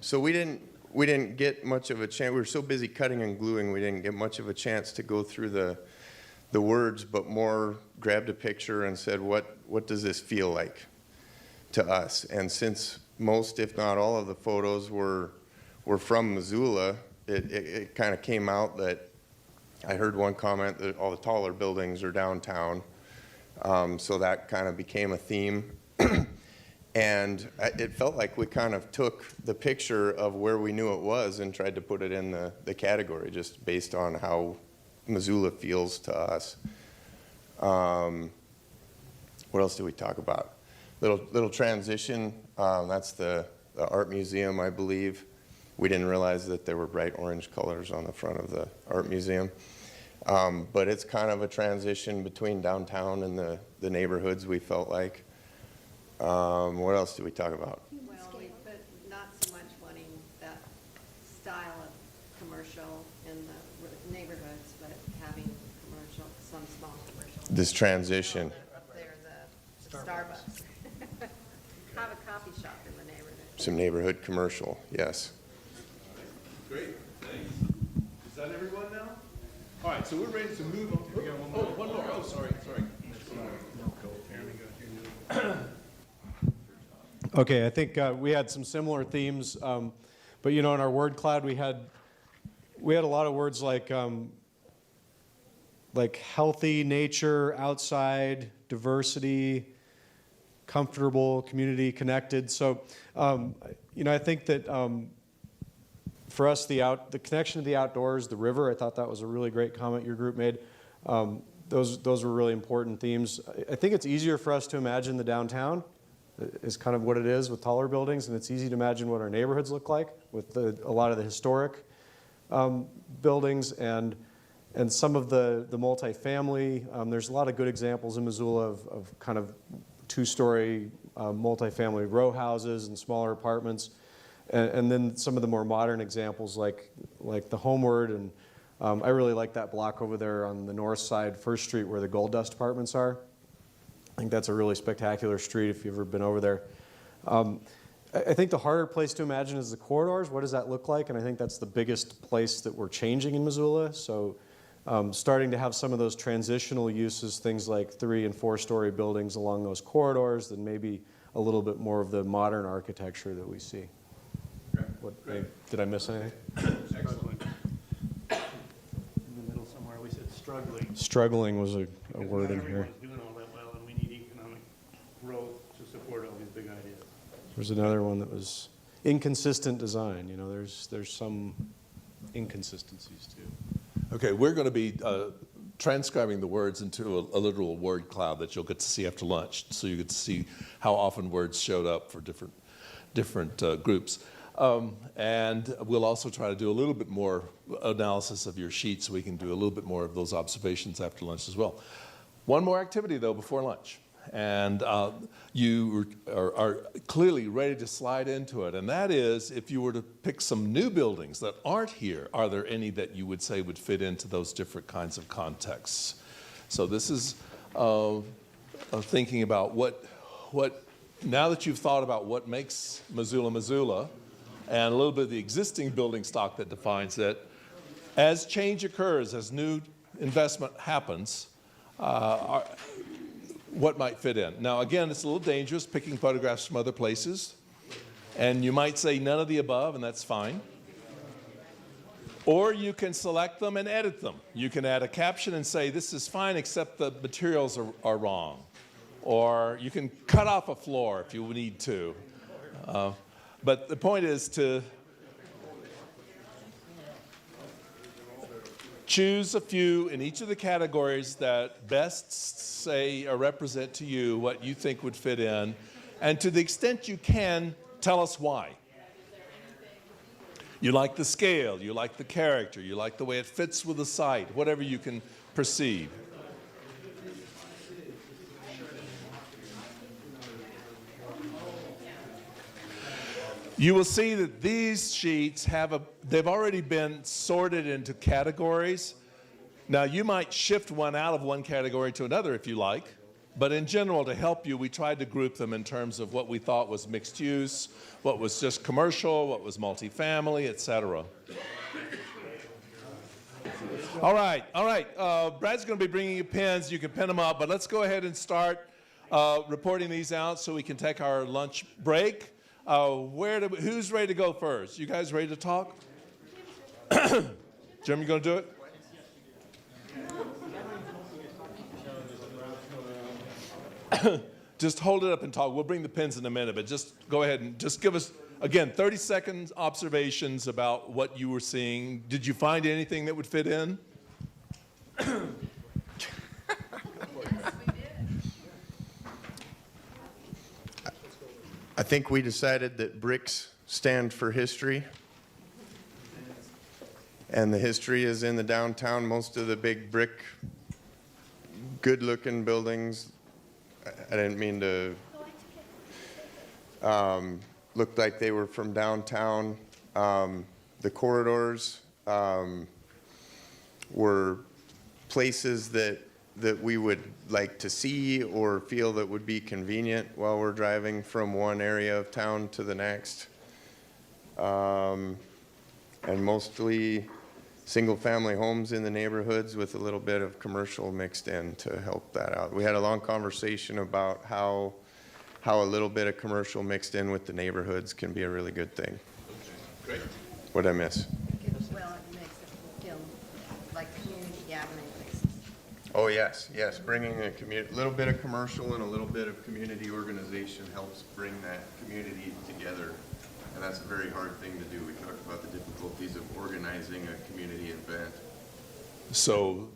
So we didn't get much of a chance. We were so busy cutting and gluing, we didn't get much of a chance to go through the words, but more grabbed a picture and said, what does this feel like to us? And since most, if not all, of the photos were from Missoula, it kind of came out that I heard one comment that all the taller buildings are downtown. So that kind of became a theme. And it felt like we kind of took the picture of where we knew it was and tried to put it in the category, just based on how Missoula feels to us. What else did we talk about? Little transition. That's the art museum, I believe. We didn't realize that there were bright orange colors on the front of the art museum. But it's kind of a transition between downtown and the neighborhoods, we felt like. What else did we talk about? Well, but not so much wanting that style of commercial in the neighborhoods, but having commercial, some small commercial. This transition. Up there, the Starbucks. Have a coffee shop in the neighborhood. Some neighborhood commercial, yes. Great, thanks. Is that everyone now? All right, so we're ready to move on. One more. Oh, sorry. Okay, I think we had some similar themes, but in our word cloud we had a lot of words like healthy, nature, outside, diversity, comfortable, community, connected. So I think that for us the connection to the outdoors, the river, I thought that was a really great comment your group made. Those were really important themes. I think it's easier for us to imagine the downtown is kind of what it is with taller buildings, and it's easy to imagine what our neighborhoods look like with a lot of the historic buildings and some of the multifamily. There's a lot of good examples in Missoula of kind of 2-story multifamily row houses and smaller apartments, and then some of the more modern examples like the Homeward, and I really like that block over there on the north side, First Street, where the Gold Dust apartments are. I think that's a really spectacular street if you've ever been over there. I think the harder place to imagine is the corridors. What does that look like? And I think that's the biggest place that we're changing in Missoula. So starting to have some of those transitional uses, things like 3- and 4-story buildings along those corridors, then maybe a little bit more of the modern architecture that we see. Did I miss anything? Struggling. In the middle somewhere, we said struggling. Struggling was a word in Not here. everyone's doing all that well, and we need economic growth to support all these big ideas. There's another one that was inconsistent design. You know, there's some inconsistencies too. Okay, we're going to be transcribing the words into a literal word cloud that you'll get to see after lunch, so you get to see how often words showed up for different groups. And we'll also try to do a little bit more analysis of your sheet so we can do a little bit more of those observations after lunch as well. One more activity, though, before lunch. And you are clearly ready to slide into it. And that is, if you were to pick some new buildings that aren't here, are there any that you would say would fit into those different kinds of contexts? So this is thinking about what, now that you've thought about what makes Missoula, Missoula, and a little bit of the existing building stock that defines it, as change occurs, as new investment happens, what might fit in. Now, again, it's a little dangerous picking photographs from other places, and you might say none of the above, and that's fine. Or you can select them and edit them. You can add a caption and say, this is fine, except the materials are wrong. Or you can cut off a floor if you need to. But the point is to choose a few in each of the categories that best say or represent to you what you think would fit in, and to the extent you can, tell us why. You like the scale, you like the character, you like the way it fits with the site, whatever you can perceive. You will see that these sheets they've already been sorted into categories. Now, you might shift one out of one category to another if you like, but in general, to help you, we tried to group them in terms of what we thought was mixed use, what was just commercial, what was multifamily, et cetera. All right. Brad's going to be bringing you pens. You can pen them up, but let's go ahead and start reporting these out so we can take our lunch break. Who's ready to go first? You guys ready to talk? Jim, you going to do it? Just hold it up and talk. We'll bring the pens in a minute, but just go ahead and just give us, again, 30-second observations about what you were seeing. Did you find anything that would fit in? I think we decided that bricks stand for history. And the history is in the downtown. Most of the big brick, good-looking buildings, I didn't mean to, looked like they were from downtown. The corridors were places that we would like to see or feel that would be convenient while we're driving from one area of town to the next. And mostly single-family homes in the neighborhoods with a little bit of commercial mixed in to help that out. We had a long conversation about how a little bit of commercial mixed in with the neighborhoods can be a really good thing. Great. What'd I miss? Well, it makes it feel like community gathering places. Oh, yes. Bringing a little bit of commercial and a little bit of community organization helps bring that community together. And that's a very hard thing to do. We talked about the difficulties of organizing a community event. So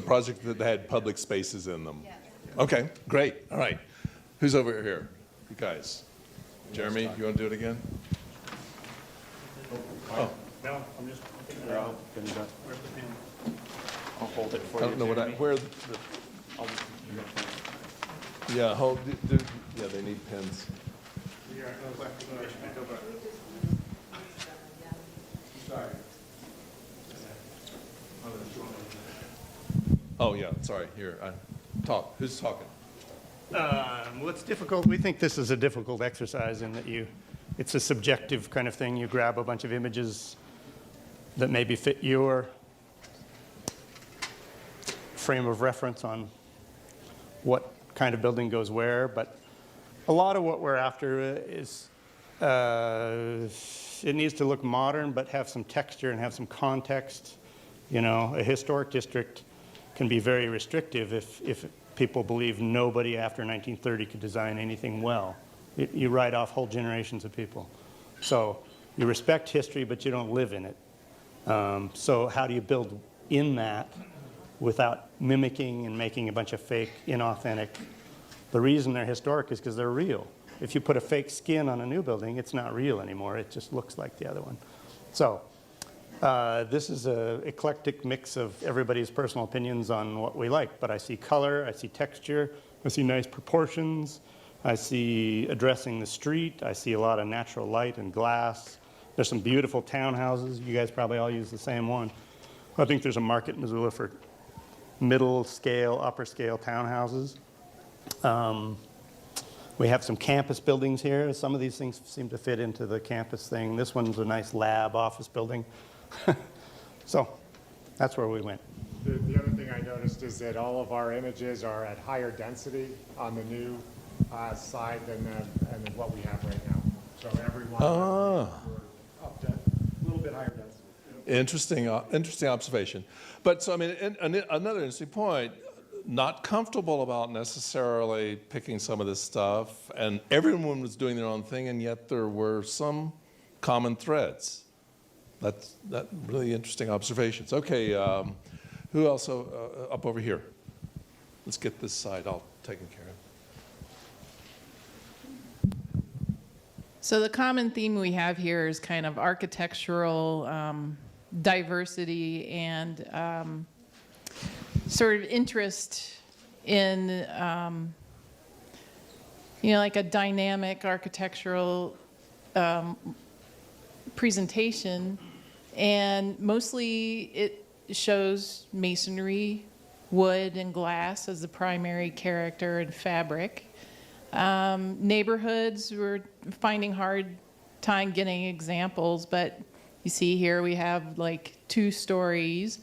projects that had public spaces in them. Okay, great. All right. Who's over here? You guys. Jeremy, you want to do it again? Oh. No, I'm just thinking about where's the pen? I'll hold it for I you, don't know Jeremy. where I'll just- yeah, yeah, they need pens. Here, go back to the commission. Go back. Oh, yeah, sorry, here, talk. Who's talking? Well, it's difficult. We think this is a difficult exercise in that it's a subjective kind of thing. You grab a bunch of images that maybe fit your frame of reference on what kind of building goes where, but a lot of what we're after is it needs to look modern but have some texture and have some context. You know, a historic district can be very restrictive if people believe nobody after 1930 could design anything well. You write off whole generations of people. So you respect history, but you don't live in it. So how do you build in that without mimicking and making a bunch of fake, inauthentic? The reason they're historic is because they're real. If you put a fake skin on a new building, it's not real anymore. It just looks like the other one. So this is an eclectic mix of everybody's personal opinions on what we like. But I see color, I see texture, I see nice proportions, I see addressing the street, I see a lot of natural light and glass. There's some beautiful townhouses. You guys probably all use the same one. I think there's a market in Missoula for middle scale, upper scale townhouses. We have some campus buildings here. Some of these things seem to fit into the campus thing. This one's a nice lab office building. So that's where we went. The other thing I noticed is that all of our images are at higher density on the new side than what we have right now. So everyone we're up to a little bit higher density. Interesting observation. But so, I mean, another interesting point, not comfortable about necessarily picking some of this stuff, and everyone was doing their own thing, and yet there were some common threads. That's really interesting observations. Okay, who else up over here? Let's get this side all taken care of. So the common theme we have here is kind of architectural diversity and sort of interest in, like a dynamic architectural presentation. And mostly it shows masonry, wood, and glass as the primary character and fabric. Neighborhoods, we're finding hard time getting examples, but you see here we have like 2 stories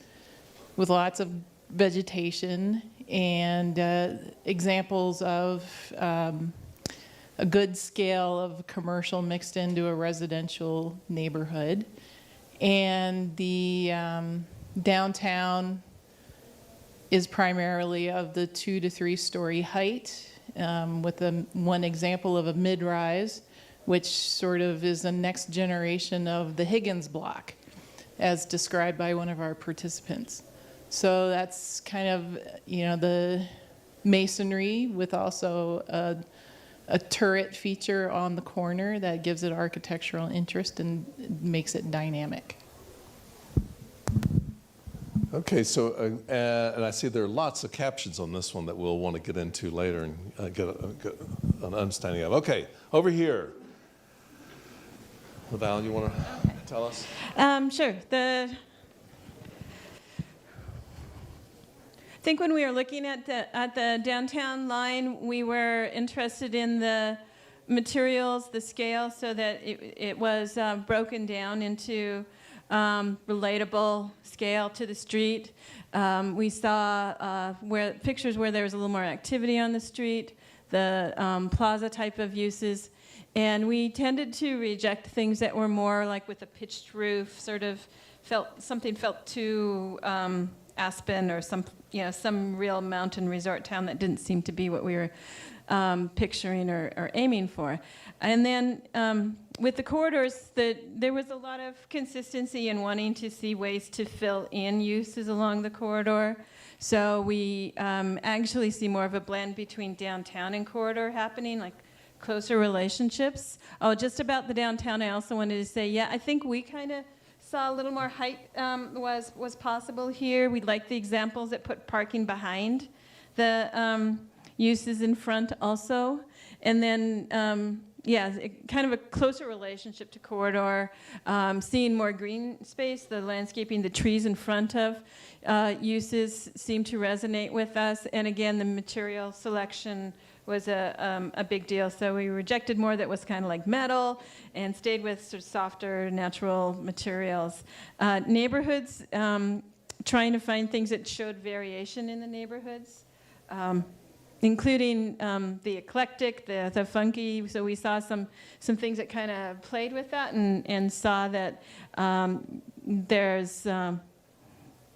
with lots of vegetation and examples of a good scale of commercial mixed into a residential neighborhood. And the downtown is primarily of the 2 to 3 story height, with one example of a mid-rise, which sort of is the next generation of the Higgins block, as described by one of our participants. So that's kind of, the masonry with also a turret feature on the corner that gives it architectural interest and makes it dynamic. Okay, so, and I see there are lots of captions on this one that we'll want to get into later and get an understanding of. Okay, over here. Val, you want to tell us? Sure. I think when we were looking at the downtown line, we were interested in the materials, the scale, so that it was broken down into relatable scale to the street. We saw pictures where there was a little more activity on the street, the plaza type of uses, and we tended to reject things that were more like with a pitched roof, sort of felt too Aspen or some real mountain resort town that didn't seem to be what we were picturing or aiming for. And then with the corridors, there was a lot of consistency in wanting to see ways to fill in uses along the corridor. So we actually see more of a blend between downtown and corridor happening, like closer relationships. Oh, just about the downtown, I also wanted to say, yeah, I think we kind of saw a little more height was possible here. We like the examples that put parking behind the uses in front also. And then, kind of a closer relationship to corridor, seeing more green space, the landscaping, the trees in front of uses seem to resonate with us. And again, the material selection was a big deal. So we rejected more that was kind of like metal and stayed with sort of softer natural materials. Neighborhoods, trying to find things that showed variation in the neighborhoods, including the eclectic, the funky. So we saw some things that kind of played with that and saw that there's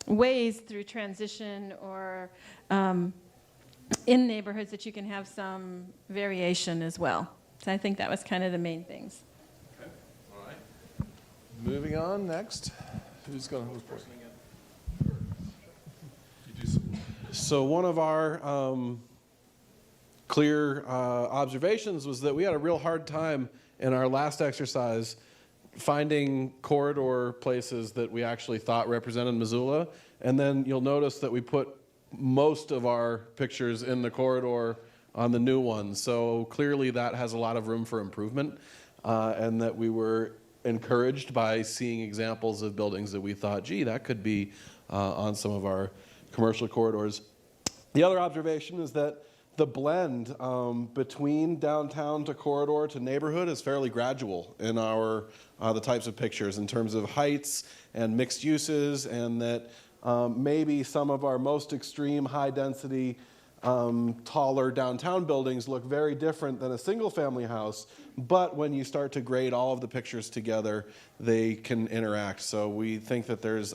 ways through transition or in neighborhoods that you can have some variation as well. So I think that was kind of the main things. Okay. All right. Moving on next. Who's posting again? You do some. So one of our clear observations was that we had a real hard time in our last exercise finding corridor places that we actually thought represented Missoula. And then you'll notice that we put most of our pictures in the corridor on the new one. So clearly that has a lot of room for improvement, and that we were encouraged by seeing examples of buildings that we thought, gee, that could be on some of our commercial corridors. The other observation is that the blend between downtown to corridor to neighborhood is fairly gradual in our the types of pictures in terms of heights and mixed uses, and that maybe some of our most extreme high density taller downtown buildings look very different than a single family house, but when you start to grade all of the pictures together, they can interact. So we think that there's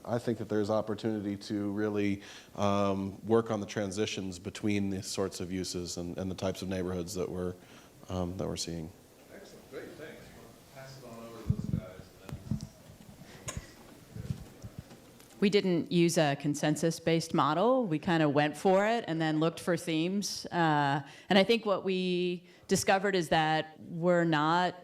I think that there's opportunity to really work on the transitions between these sorts of uses and the types of neighborhoods that we're seeing. Excellent, great, thanks. Pass it on over to those guys. We didn't use a consensus-based model. We kind of went for it and then looked for themes. And I think what we discovered is that we're not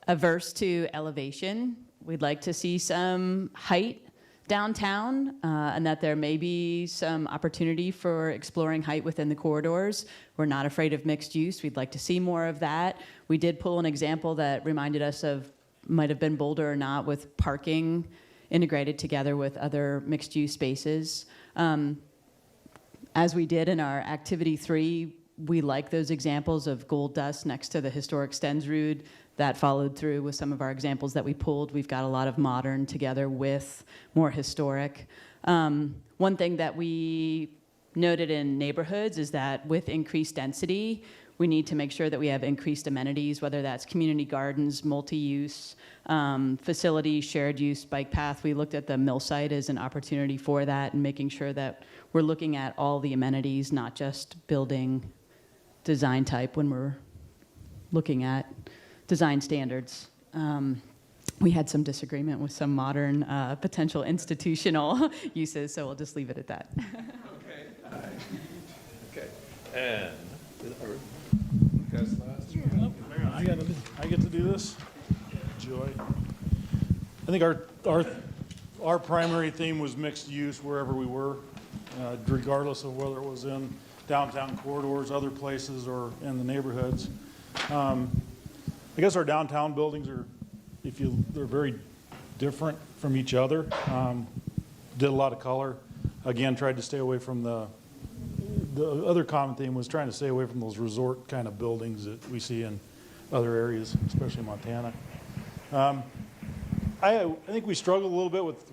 averse to elevation. We'd like to see some height downtown, and that there may be some opportunity for exploring height within the corridors. We're not afraid of mixed use. We'd like to see more of that. We did pull an example that reminded us of, might have been Boulder or not, with parking integrated together with other mixed use spaces. As we did in our activity 3, we like those examples of gold dust next to the historic Stensrud. That followed through with some of our examples that we pulled. We've got a lot of modern together with more historic. One thing that we noted in neighborhoods is that with increased density, we need to make sure that we have increased amenities, whether that's community gardens, multi-use, facilities, shared use, bike path. We looked at the mill site as an opportunity for that and making sure that we're looking at all the amenities, not just building design type when we're looking at design standards. We had some disagreement with some modern potential institutional uses, so we'll just leave it at that. Okay. Okay. And you guys last? I get to do this. Joy. I think our primary theme was mixed use wherever we were, regardless of whether it was in downtown corridors, other places, or in the neighborhoods. I guess our downtown buildings are, they're very different from each other. Did a lot of color. Again, tried to stay away from the other common theme was trying to stay away from those resort kind of buildings that we see in other areas, especially Montana. I think we struggled a little bit with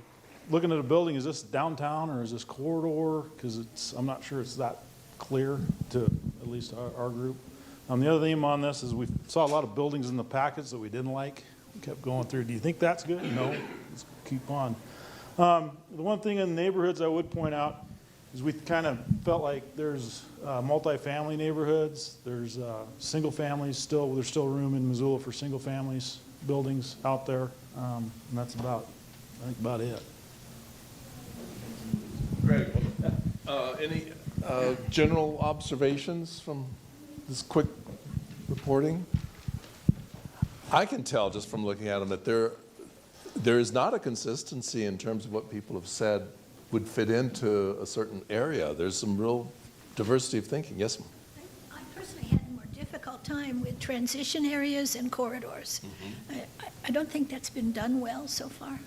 looking at a building. Is this downtown or is this corridor? Because I'm not sure it's that clear to at least our group. The other theme on this is we saw a lot of buildings in the packets that we didn't like. We kept going through. Do you think that's good? No. Let's keep on. The one thing in the neighborhoods I would point out is we kind of felt like there's multifamily neighborhoods. There's single families still. There's still room in Missoula for single families buildings out there. And that's I think about it. Great. Any general observations from this quick reporting? I can tell just from looking at them that there is not a consistency in terms of what people have said would fit into a certain area. There's some real diversity of thinking. Yes, ma'am. I personally had a more difficult time with transition areas and corridors. Mm-hmm. I don't think that's been done well so far.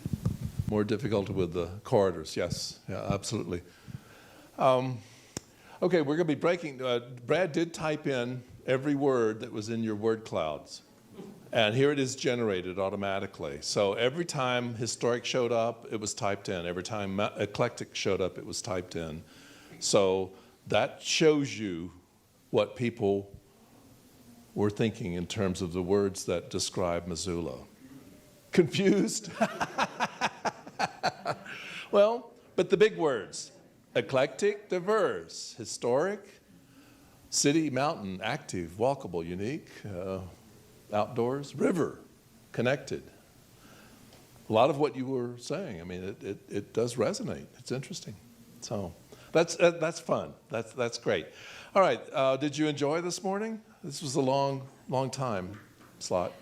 More difficult with the corridors, yes. Yeah, absolutely. Okay, we're going to be breaking. Brad did type in every word that was in your word clouds. And here it is generated automatically. So every time historic showed up, it was typed in. Every time eclectic showed up, it was typed in. So that shows you what people were thinking in terms of the words that describe Missoula. Confused? Well, but the big words: eclectic, diverse, historic, city, mountain, active, walkable, unique, outdoors, river, connected. A lot of what you were saying, I mean, it does resonate. It's interesting. So that's fun. That's great. All right, did you enjoy this morning? This was a long time slot.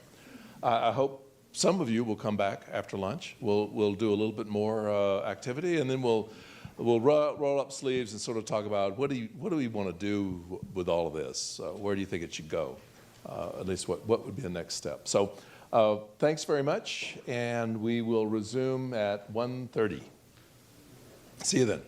I hope some of you will come back after lunch. We'll do a little bit more activity, and then we'll roll up sleeves and sort of talk about what do we want to do with all of this? Where do you think it should go? At least what would be the next step. So thanks very much, and we will resume at 1:30. See you then.